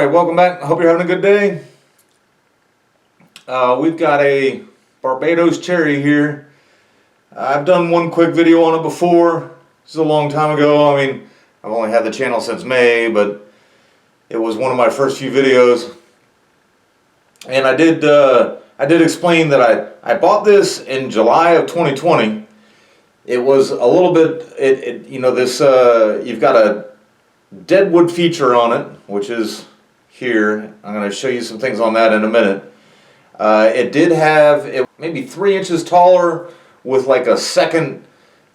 Alright, welcome back. I hope you're having a good day. We've got a Barbados Cherry here. I've done one quick video on it before. This is a long time ago. I mean, I've only had the channel since May, but it was one of my first few videos. And I did explain that I bought this in July of 2020. It was a little bit, you've got a deadwood feature on it, which is here. I'm going to show you some things on that in a minute. It did have it maybe 3 inches taller with like a second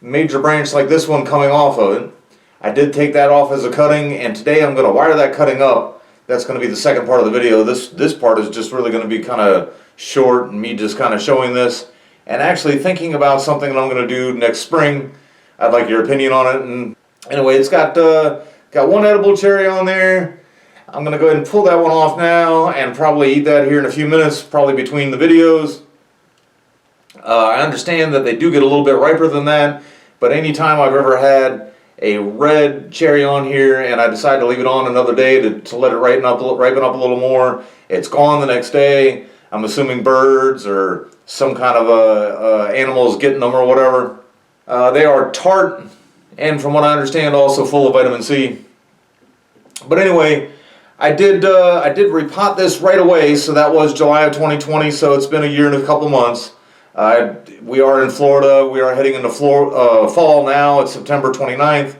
major branch like this one coming off of it. I did take that off as a cutting, and today I'm going to wire that cutting up. That's going to be the second part of the video. This part is just really going to be kind of short and me just kind of showing this and actually thinking about something that I'm going to do next spring. I'd like your opinion on it. And anyway, it's got one edible cherry on there. I'm going to go ahead and pull that one off now and probably eat that here in a few minutes, probably between the videos. I understand that they do get a little bit riper than that, but anytime I've ever had a red cherry on here and I decide to leave it on another day to let it ripen up a little more, it's gone the next day. I'm assuming birds or some kind of animals getting them or whatever. They are tart and, from what I understand, also full of vitamin C. But anyway, I did repot this right away, so that was July of 2020, so it's been a year and a couple months. We are in Florida. We are heading into fall now. It's September 29th.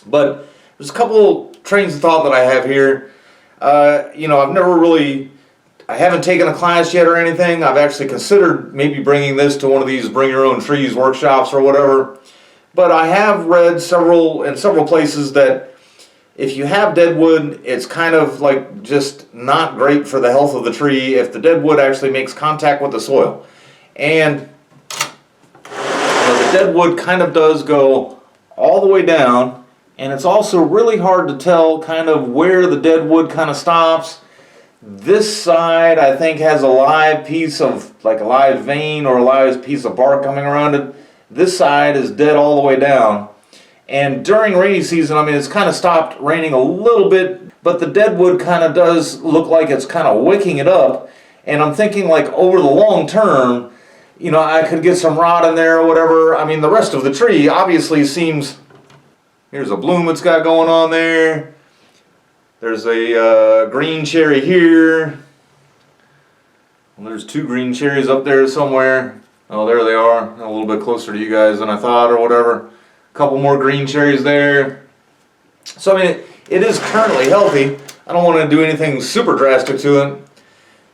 But there's a couple trains of thought that I have here. I haven't taken a class yet or anything. I've actually considered maybe bringing this to one of these bring your own trees workshops or whatever. But I have read in several places that if you have deadwood, it's kind of like just not great for the health of the tree if the deadwood actually makes contact with the soil. And the deadwood kind of does go all the way down, and it's also really hard to tell kind of where the deadwood kind of stops. This side, I think, has a live piece of, like a live vein or a live piece of bark coming around it. This side is dead all the way down. And during rainy season, I mean, it's kind of stopped raining a little bit, but the deadwood kind of does look like it's kind of waking it up. And I'm thinking, like, over the long term, I could get some rot in there or whatever. I mean, the rest of the tree obviously seems... Here's a bloom it's got going on there. There's a green cherry here. Well, there's 2 green cherries up there somewhere. Oh, there they are. A little bit closer to you guys than I thought or whatever. Couple more green cherries there. So I mean, it is currently healthy. I don't want to do anything super drastic to it,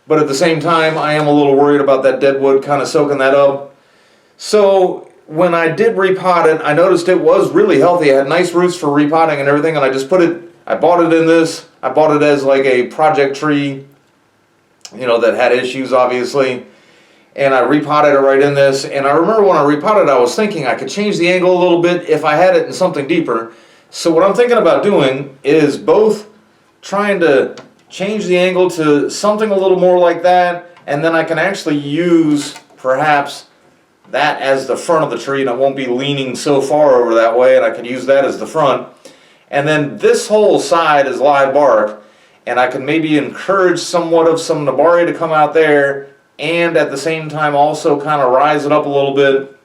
but at the same time I am a little worried about that deadwood kind of soaking that up. So when I did repot it, I noticed it was really healthy. It had nice roots for repotting and everything, and I bought it in this. I bought it as like a project tree, that had issues obviously. And I repotted it right in this. And I remember when I repotted, I was thinking I could change the angle a little bit if I had it in something deeper. So what I'm thinking about doing is both trying to change the angle to something a little more like that, and then I can actually use perhaps that as the front of the tree, and I won't be leaning so far over that way, and I can use that as the front. And then this whole side is live bark, and I can maybe encourage somewhat of some nabari to come out there, and at the same time also kind of rise it up a little bit.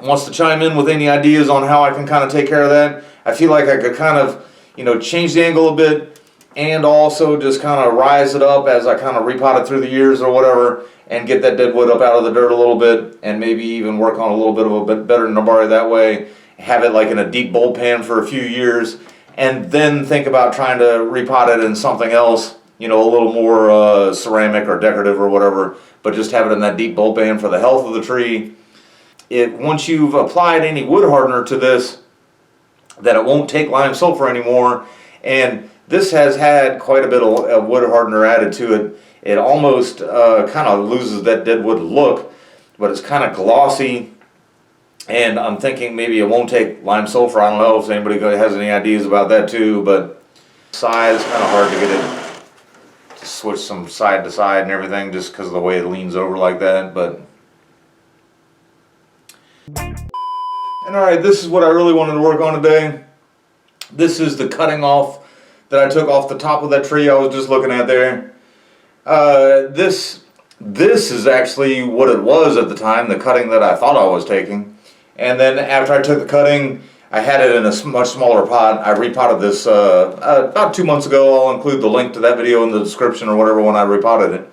Wants to chime in with any ideas on how I can kind of take care of that. I feel like I could kind of, change the angle a bit and also just kind of rise it up as I kind of repot it through the years or whatever, and get that deadwood up out of the dirt a little bit, and maybe even work on a little bit of a bit better nabari that way. Have it like in a deep bulb pan for a few years, and then think about trying to repot it in something else, a little more ceramic or decorative or whatever, but just have it in that deep bulb pan for the health of the tree. Once you've applied any wood hardener to this, that it won't take lime sulfur anymore, and this has had quite a bit of wood hardener added to it. It almost kind of loses that deadwood look, but it's kind of glossy, and I'm thinking maybe it won't take lime sulfur. I don't know if anybody has any ideas about that too, but size, kind of hard to get it to switch some side to side and everything just because of the way it leans over like that. But and alright, this is what I really wanted to work on today. This is the cutting off that I took off the top of that tree I was just looking at there. This is actually what it was at the time, the cutting that I thought I was taking. And then after I took the cutting, I had it in a much smaller pot. I repotted this about 2 months ago. I'll include the link to that video in the description or whatever when I repotted it.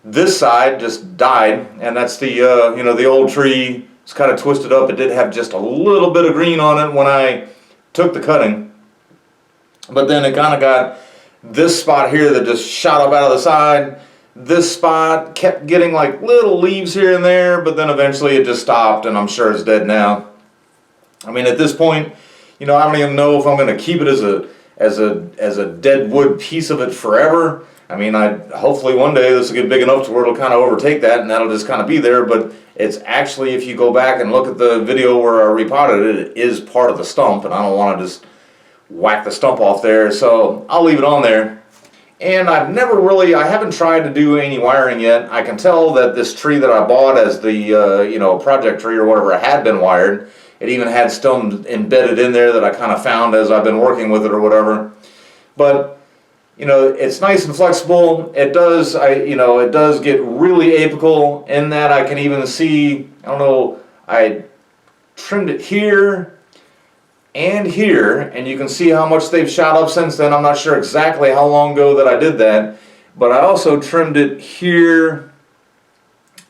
This side just died, and that's the you know, the old tree. It's kind of twisted up. It did have just a little bit of green on it when I took the cutting, but then it kind of got this spot here that just shot up out of the side. This spot kept getting like little leaves here and there, but then eventually it just stopped, and I'm sure it's dead now. I mean, at this point, you know, I don't even know if I'm going to keep it as a dead wood piece of it forever. I mean, hopefully one day this will get big enough to where it'll kind of overtake that, and that'll just kind of be there. But it's actually, if you go back and look at the video where I repotted it, it is part of the stump, and I don't want to just whack the stump off there, so I'll leave it on there. And I haven't tried to do any wiring yet. I can tell that this tree that I bought as the you know, project tree or whatever had been wired. It even had some embedded in there that I kind of found as I've been working with it or whatever. But you know, it's nice and flexible. It does, you know, it does get really apical in that I can even see, I don't know, I trimmed it here and here, and you can see how much they've shot up since then. I'm not sure exactly how long ago that I did that, but I also trimmed it here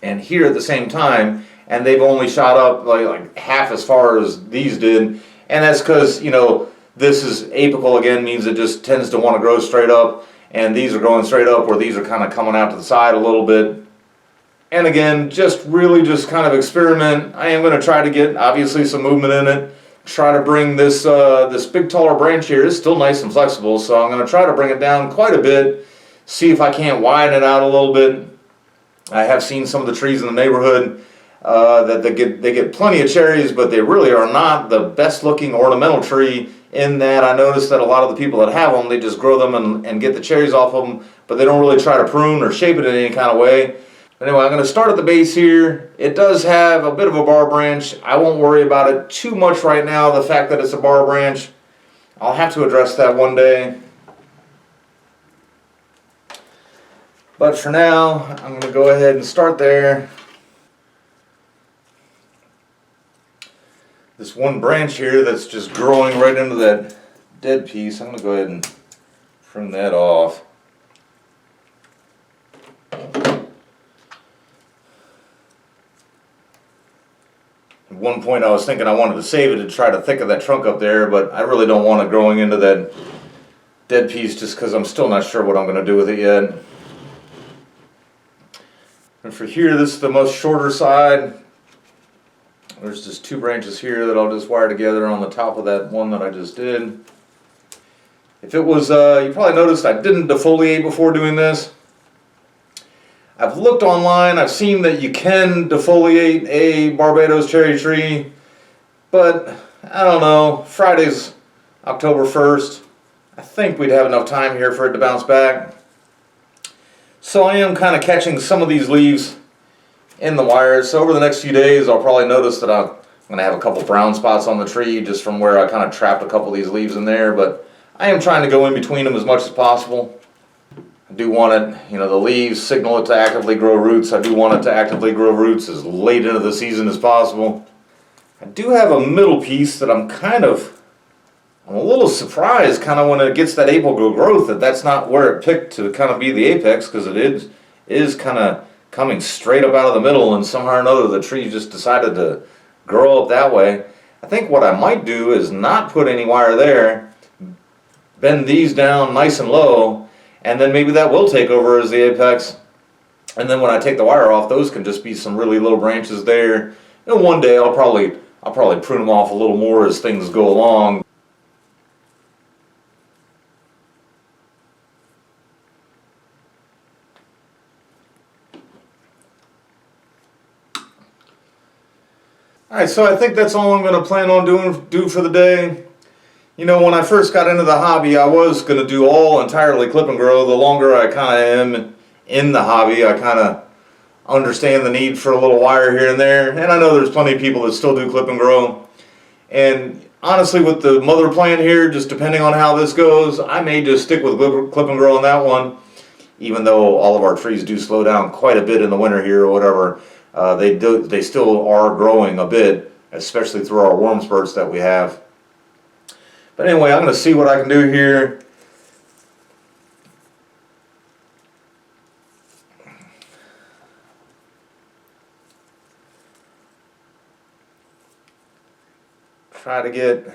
and here at the same time, and they've only shot up like half as far as these did, and that's because, you know, this is apical again, means it just tends to want to grow straight up, and these are going straight up where these are kind of coming out to the side a little bit. And again, just really just kind of experiment. I am going to try to get obviously some movement in it. Try to bring this this big taller branch here. It's still nice and flexible, so I'm going to try to bring it down quite a bit, see if I can't widen it out a little bit. I have seen some of the trees in the neighborhood that they get plenty of cherries, but they really are not the best looking ornamental tree, in that I noticed that a lot of the people that have them, they just grow them and get the cherries off of them, but they don't really try to prune or shape it in any kind of way. Anyway, I'm going to start at the base here. It does have a bit of a bar branch. I won't worry about it too much right now, the fact that it's a bar branch. I'll have to address that one day. But for now, I'm going to go ahead and start there. This one branch here that's just growing right into that dead piece, I'm going to go ahead and trim that off. At one point I was thinking I wanted to save it to try to thicken that trunk up there, but I really don't want it growing into that dead piece just because I'm still not sure what I'm going to do with it yet. And for here, this is the most shorter side. There's just two branches here that I'll just wire together on the top of that one that I just did. If it was, you probably noticed I didn't defoliate before doing this. I've looked online, I've seen that you can defoliate a Barbados cherry tree, but I don't know, Friday's October 1st. I think we'd have enough time here for it to bounce back. So I am kind of catching some of these leaves in the wires. So over the next few days I'll probably notice that I'm going to have a couple brown spots on the tree just from where I kind of trapped a couple of these leaves in there, but I am trying to go in between them as much as possible. I do want it, you know, the leaves signal it to actively grow roots. I do want it to actively grow roots as late into the season as possible. I do have a middle piece that I'm a little surprised kind of when it gets that apical growth that that's not where it picked to kind of be the apex, because it is kind of coming straight up out of the middle, and somehow or another the tree just decided to grow up that way. I think what I might do is not put any wire there, bend these down nice and low, and then maybe that will take over as the apex. And then when I take the wire off, those can just be some really little branches there. And one day I'll probably prune them off a little more as things go along. Alright, so I think that's all I'm going to plan on do for the day. You know, when I first got into the hobby, I was going to do all entirely clip and grow. The longer I kind of am in the hobby, I kind of understand the need for a little wire here and there. And I know there's plenty of people that still do clip and grow. And honestly, with the mother plant here, just depending on how this goes, I may just stick with clip and grow on that one, even though all of our trees do slow down quite a bit in the winter here or whatever. They still are growing a bit, especially through our warm spurts that we have. But anyway, I'm going to see what I can do here. Try to get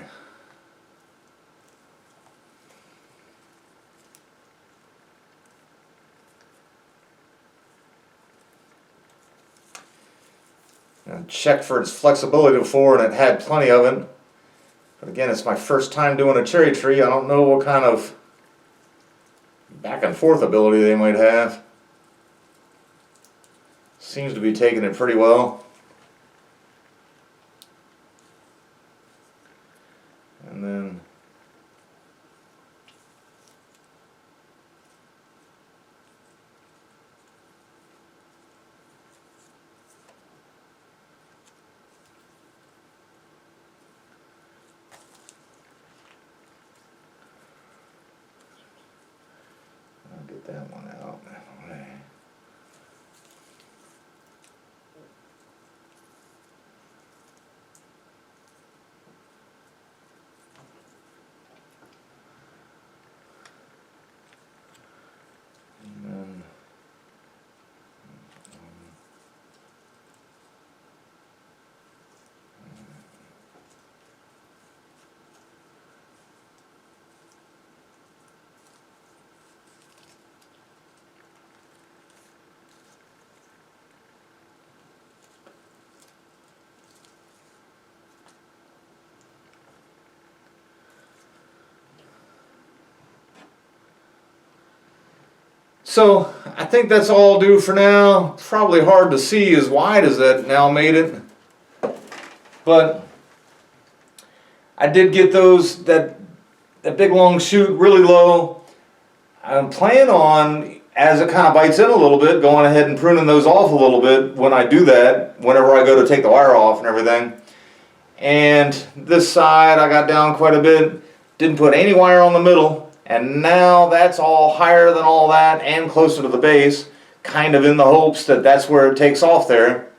and checked for its flexibility before, and it had plenty of it. But again, it's my first time doing a cherry tree. I don't know what kind of back and forth ability they might have. Seems to be taking it pretty well. And then I'll get that one out. So I think that's all I'll do for now. Probably hard to see as wide as that now made it. But I did get that big long shoot really low. I'm planning on, as it kind of bites in a little bit, going ahead and pruning those off a little bit when I do that, whenever I go to take the wire off and everything. And this side I got down quite a bit, didn't put any wire on the middle, and now that's all higher than all that and closer to the base, kind of in the hopes that that's where it takes off there.